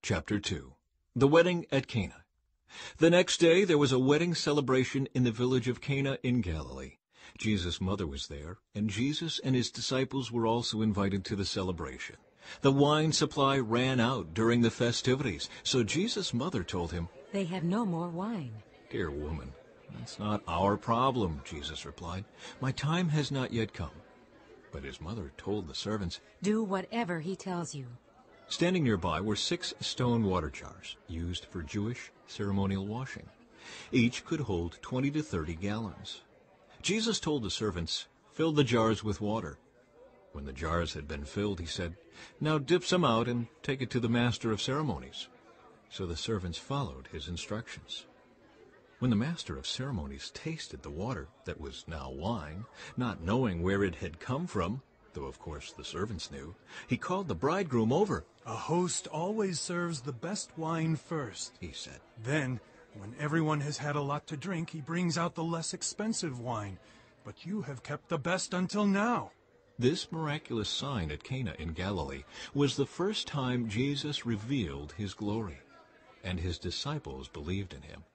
Chapter 2. The Wedding at Cana. The next day there was a wedding celebration in the village of Cana in Galilee. Jesus' mother was there, and Jesus and his disciples were also invited to the celebration. The wine supply ran out during the festivities, so Jesus' mother told him, "They have no more wine." "Dear woman, that's not our problem," Jesus replied. "My time has not yet come." But his mother told the servants, "Do whatever he tells you." Standing nearby were 6 stone water jars, used for Jewish ceremonial washing. Each could hold 20 to 30 gallons. Jesus told the servants, "Fill the jars with water." When the jars had been filled, he said, "Now dip some out and take it to the master of ceremonies." So the servants followed his instructions. When the master of ceremonies tasted the water that was now wine, not knowing where it had come from, though of course the servants knew, he called the bridegroom over. "A host always serves the best wine first," he said. "Then, when everyone has had a lot to drink, he brings out the less expensive wine. But you have kept the best until now." This miraculous sign at Cana in Galilee was the first time Jesus revealed his glory, and his disciples believed in him.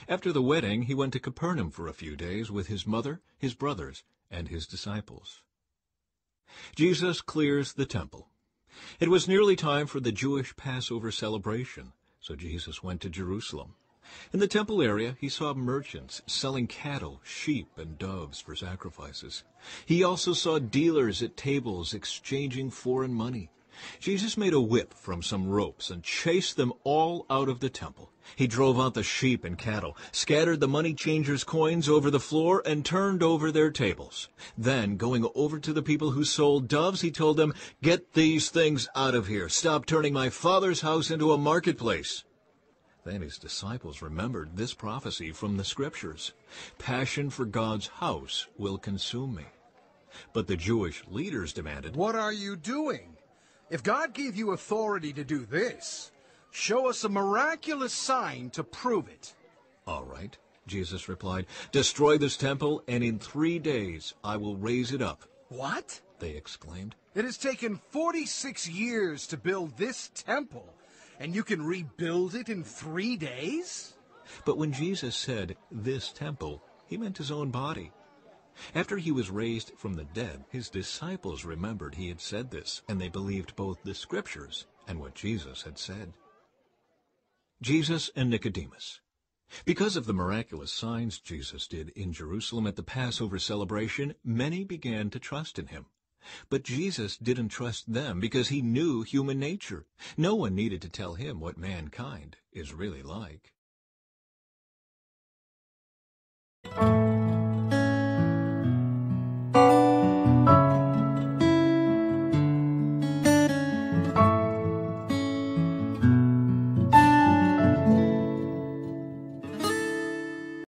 After the wedding, he went to Capernaum for a few days with his mother, his brothers, and his disciples. Jesus clears the temple. It was nearly time for the Jewish Passover celebration, so Jesus went to Jerusalem. In the temple area, he saw merchants selling cattle, sheep, and doves for sacrifices. He also saw dealers at tables exchanging foreign money. Jesus made a whip from some ropes and chased them all out of the temple. He drove out the sheep and cattle, scattered the money changers' coins over the floor, and turned over their tables. Then, going over to the people who sold doves, he told them, "Get these things out of here. Stop turning my Father's house into a marketplace." Then his disciples remembered this prophecy from the Scriptures. "Passion for God's house will consume me." But the Jewish leaders demanded, "What are you doing? If God gave you authority to do this, show us a miraculous sign to prove it." "All right," Jesus replied. "Destroy this temple, and in 3 days I will raise it up." "What?" they exclaimed. "It has taken 46 years to build this temple, and you can rebuild it in 3 days?" But when Jesus said this temple, he meant his own body. After he was raised from the dead, his disciples remembered he had said this, and they believed both the Scriptures and what Jesus had said. Jesus and Nicodemus. Because of the miraculous signs Jesus did in Jerusalem at the Passover celebration, many began to trust in him. But Jesus didn't trust them because he knew human nature. No one needed to tell him what mankind is really like.